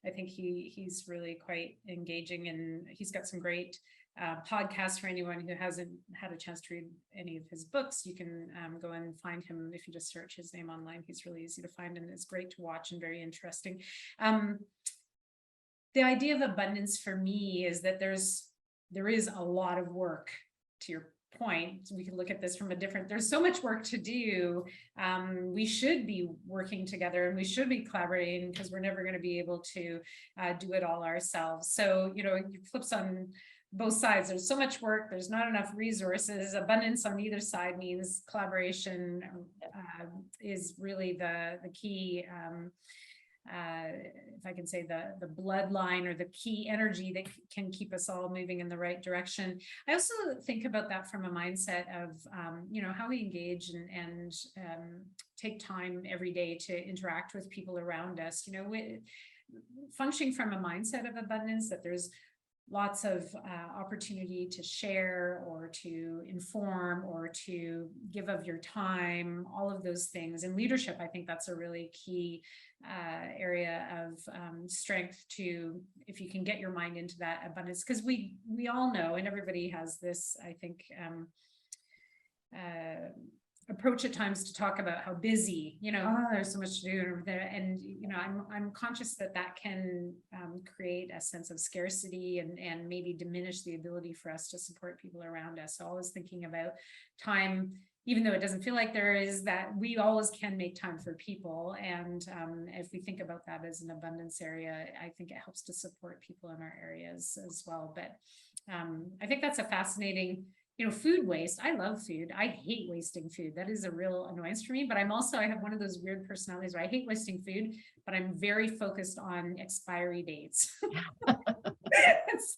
A: I think he's really quite engaging, and he's got some great podcasts for anyone who hasn't had a chance to read any of his books. You can go and find him if you just search his name online. He's really easy to find, and it's great to watch and very interesting. The idea of abundance for me is that there is a lot of work. To your point, we can look at this from a different, there's so much work to do. We should be working together, and we should be collaborating, because we're never going to be able to do it all ourselves. So, you know, it flips on both sides. There's so much work, there's not enough resources. Abundance on either side means collaboration is really the key. If I can say the bloodline, or the key energy that can keep us all moving in the right direction. I also think about that from a mindset of, you know, how we engage and take time every day to interact with people around us, you know, functioning from a mindset of abundance, that there's lots of opportunity to share, or to inform, or to give of your time, all of those things. In leadership, I think that's a really key area of strength, to, if you can get your mind into that abundance, because we all know, and everybody has this, I think, approach at times to talk about how busy, you know, oh, there's so much to do there. And, you know, I'm conscious that can create a sense of scarcity, and maybe diminish the ability for us to support people around us. So always thinking about time, even though it doesn't feel like there is, that we always can make time for people. And if we think about that as an abundance area, I think it helps to support people in our areas as well. But I think that's a fascinating, you know, food waste. I love food. I hate wasting food. That is a real annoyance for me. But I have one of those weird personalities where I hate wasting food, but I'm very focused on expiry dates.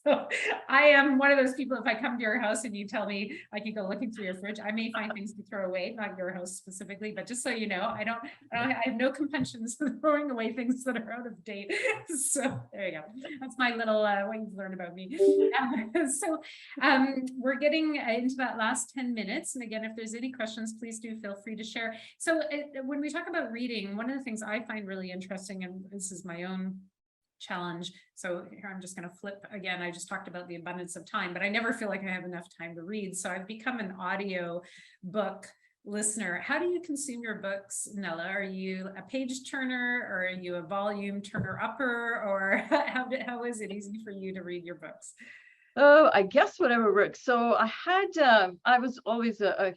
A: So I am one of those people, if I come to your house and you tell me I can go looking through your fridge, I may find things to throw away, not your house specifically, but just so you know, I have no compunctions for throwing away things that are out of date. So there you go. That's my little, what you've learned about me. So we're getting into that last 10 minutes. And again, if there's any questions, please do feel free to share. So when we talk about reading, one of the things I find really interesting, and this is my own challenge. So here I'm just going to flip again. I just talked about the abundance of time, but I never feel like I have enough time to read. So I've become an audio book listener. How do you consume your books, Nela? Are you a page turner, or are you a volume turner upper, or how is it easy for you to read your books?
B: Oh, I guess whatever works. So I was always a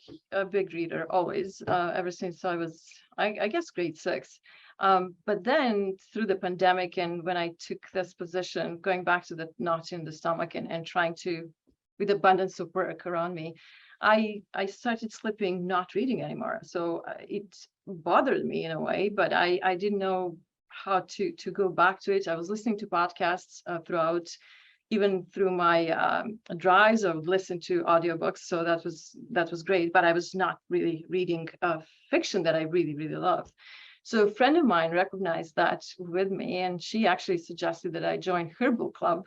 B: big reader, always, ever since I was, I guess, grade 6. But then through the pandemic, and when I took this position, going back to the knot in the stomach, and trying to, with abundance of work around me, I started slipping, not reading anymore. So it bothered me in a way, but I didn't know how to go back to it. I was listening to podcasts throughout. Even through my drives, I would listen to audiobooks. So that was great, but I was not really reading fiction that I really, really love. So a friend of mine recognized that with me, and she actually suggested that I join her book club.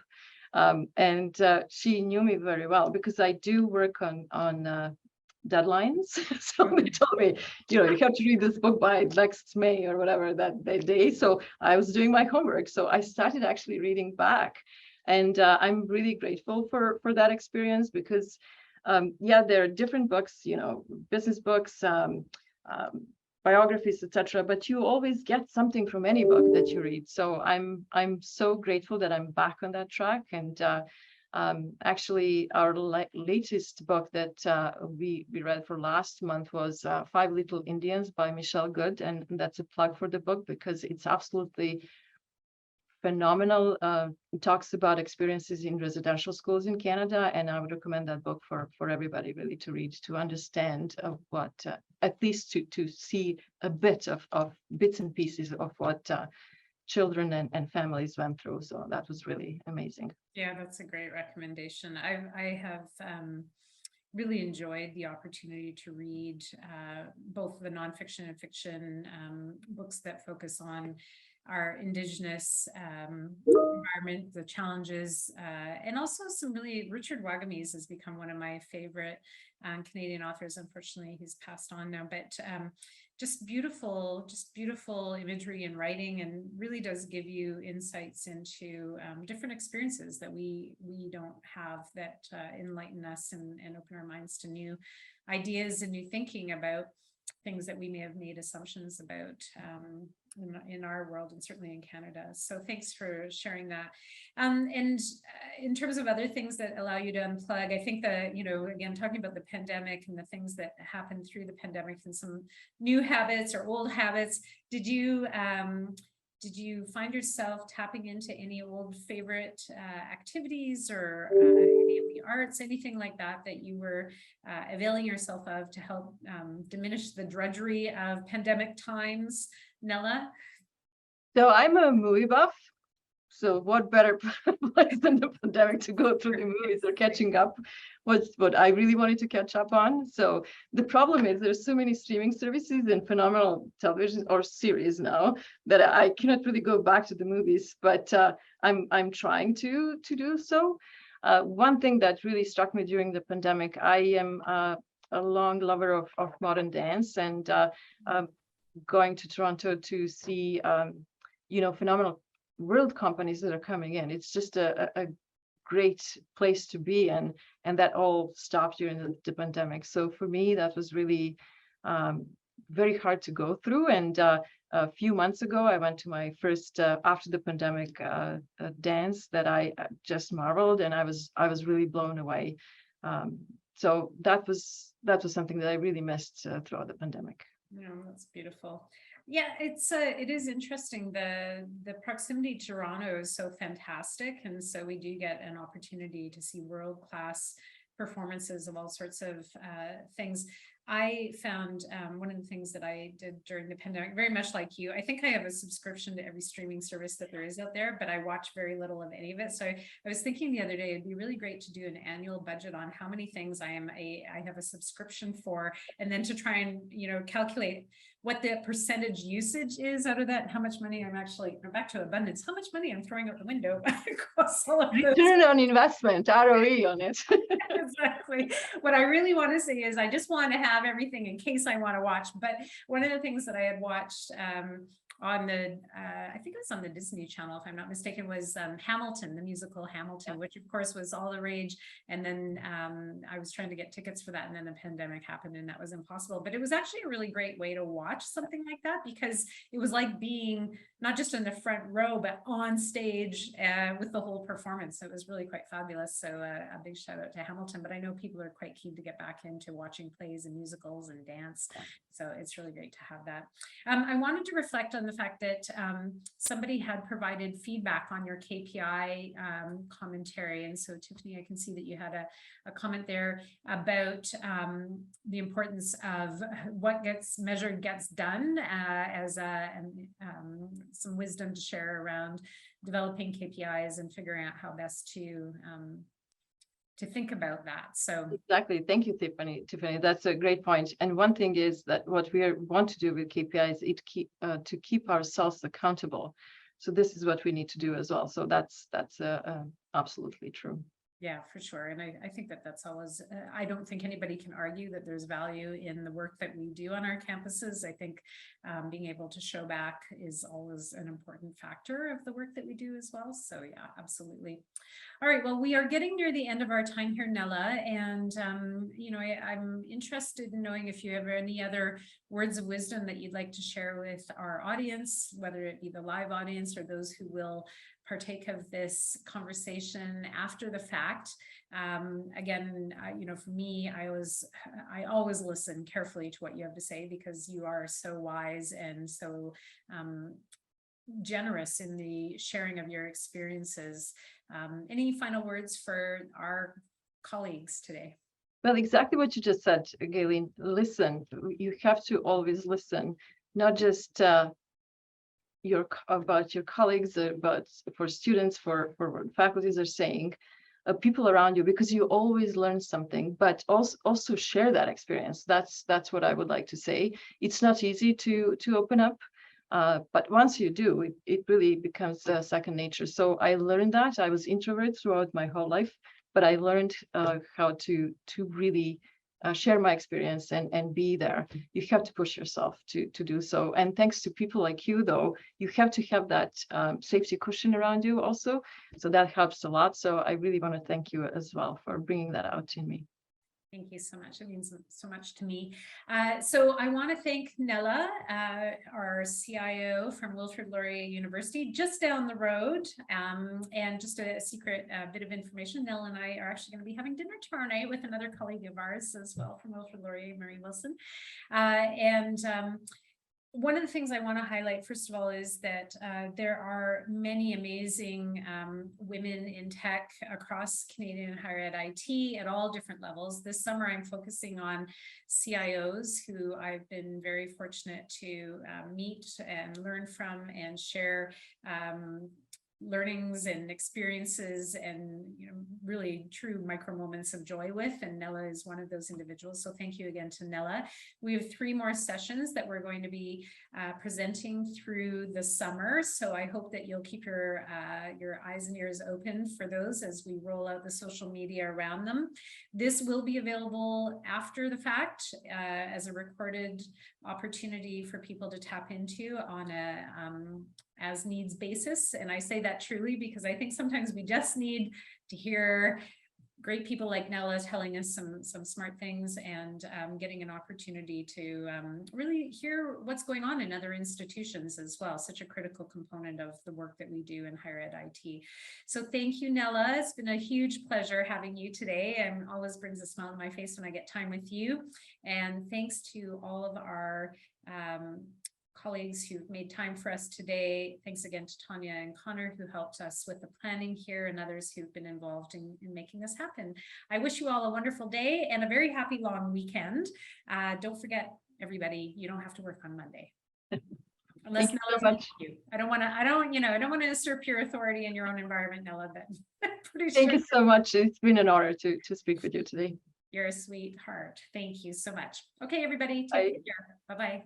B: And she knew me very well, because I do work on deadlines. So they told me, you know, you have to read this book by next May or whatever that day. So I was doing my homework. So I started actually reading back. And I'm really grateful for that experience, because yeah, there are different books, business books, biographies, etc. But you always get something from any book that you read. So I'm so grateful that I'm back on that track. And actually, our latest book that we read for last month was Five Little Indians by Michelle Good, and that's a plug for the book because it's absolutely phenomenal. It talks about experiences in residential schools in Canada, and I would recommend that book for everybody really to read, to understand what, at least to see a bit of bits and pieces of what children and families went through. So that was really amazing.
A: Yeah, that's a great recommendation. I have really enjoyed the opportunity to read both the nonfiction and fiction books that focus on our Indigenous environment, the challenges, and also some really, Richard Wagamese has become one of my favorite Canadian authors. Unfortunately, he's passed on now, but just beautiful imagery and writing, and really does give you insights into different experiences that we don't have, that enlighten us and open our minds to new ideas and new thinking about things that we may have made assumptions about in our world, and certainly in Canada. So thanks for sharing that. And in terms of other things that allow you to unplug, I think that, again, talking about the pandemic and the things that happened through the pandemic and some new habits or old habits, did you find yourself tapping into any old favorite activities or any of the arts, anything like that you were availing yourself of to help diminish the drudgery of pandemic times? Nela?
B: So I'm a movie buff. So what better place than the pandemic to go through the movies or catching up was what I really wanted to catch up on. So the problem is there's so many streaming services and phenomenal television or series now that I cannot really go back to the movies, but I'm trying to do so. One thing that really struck me during the pandemic, I am a long lover of modern dance, and going to Toronto to see phenomenal world companies that are coming in. It's just a great place to be, and that all stopped during the pandemic. So for me, that was really very hard to go through. And a few months ago, I went to my first after the pandemic dance that I just marveled, and I was really blown away. So that was something that I really missed throughout the pandemic.
A: No, that's beautiful. Yeah, it is interesting. The proximity to Toronto is so fantastic, and so we do get an opportunity to see world-class performances of all sorts of things. I found one of the things that I did during the pandemic, very much like you, I think I have a subscription to every streaming service that there is out there, but I watch very little of any of it. So I was thinking the other day, it'd be really great to do an annual budget on how many things I have a subscription for, and then to try and, calculate what the percentage usage is out of that, and how much money I'm actually, back to abundance, how much money I'm throwing out the window across all of this.
B: Return on investment, ROE on it.
A: Exactly. What I really want to say is I just want to have everything in case I want to watch. But one of the things that I had watched on the, I think it was on the Disney Channel, if I'm not mistaken, was Hamilton, the musical Hamilton, which of course was all the rage. And then I was trying to get tickets for that, and then the pandemic happened and that was impossible. But it was actually a really great way to watch something like that, because it was like being not just in the front row, but on stage with the whole performance. So it was really quite fabulous. So a big shout out to Hamilton, but I know people are quite keen to get back into watching plays and musicals and dance. So it's really great to have that. I wanted to reflect on the fact that somebody had provided feedback on your KPI commentary. And so Tiffany, I can see that you had a comment there about the importance of what gets measured gets done, as some wisdom to share around developing KPIs and figuring out how best to think about that. So
B: exactly. Thank you, Tiffany. That's a great point. And one thing is that what we want to do with KPIs is to keep ourselves accountable. So this is what we need to do as well. So that's absolutely true.
A: Yeah, for sure. And I think that that's always, I don't think anybody can argue that there's value in the work that we do on our campuses. I think being able to show back is always an important factor of the work that we do as well. So yeah, absolutely. All right, well, we are getting near the end of our time here, Nela, and you know, I'm interested in knowing if you have any other words of wisdom that you'd like to share with our audience, whether it be the live audience or those who will partake of this conversation after the fact. Again, you know, for me, I always listen carefully to what you have to say, because you are so wise and so generous in the sharing of your experiences. Any final words for our colleagues today?
B: Well, exactly what you just said, Gayleen. Listen, you have to always listen, not just about your colleagues, but for students, for what faculties are saying, people around you, because you always learn something, but also share that experience. That's what I would like to say. It's not easy to open up, but once you do, it really becomes second nature. So I learned that. I was introvert throughout my whole life, but I learned how to really share my experience and be there. You have to push yourself to do so. And thanks to people like you, though, you have to have that safety cushion around you also. So that helps a lot. So I really want to thank you as well for bringing that out in me.
A: Thank you so much. It means so much to me. So I want to thank Nela, our CIO from Wilfrid Laurier University, just down the road. And just a secret bit of information, Nela and I are actually going to be having dinner tomorrow night with another colleague of ours as well from Wilfrid Laurier, Mary Wilson. One of the things I want to highlight, first of all, is that there are many amazing women in tech across Canadian higher ed IT at all different levels. This summer, I'm focusing on CIOs, who I've been very fortunate to meet and learn from and share learnings and experiences and, you know, really true micro moments of joy with, and Nela is one of those individuals. So thank you again to Nela. We have 3 more sessions that we're going to be presenting through the summer, so I hope that you'll keep your eyes and ears open for those as we roll out the social media around them. This will be available after the fact as a recorded opportunity for people to tap into on a as needs basis. And I say that truly because I think sometimes we just need to hear great people like Nela telling us some smart things and getting an opportunity to really hear what's going on in other institutions as well. Such a critical component of the work that we do in higher ed IT. So thank you, Nela. It's been a huge pleasure having you today, and always brings a smile on my face when I get time with you. And thanks to all of our colleagues who've made time for us today. Thanks again to Tanya and Connor, who helped us with the planning here, and others who've been involved in making this happen. I wish you all a wonderful day and a very happy long weekend. Don't forget, everybody, you don't have to work on Monday. Unless
B: Thank
A: Nela's
B: you so much.
A: you. I don't want to usurp your authority in your own environment, Nela, but pretty
B: Thank
A: sure
B: you so much. It's been an honor to speak with you today.
A: you're a sweetheart. Thank you so much. Okay, everybody,
B: Bye.
A: take care. Bye-bye.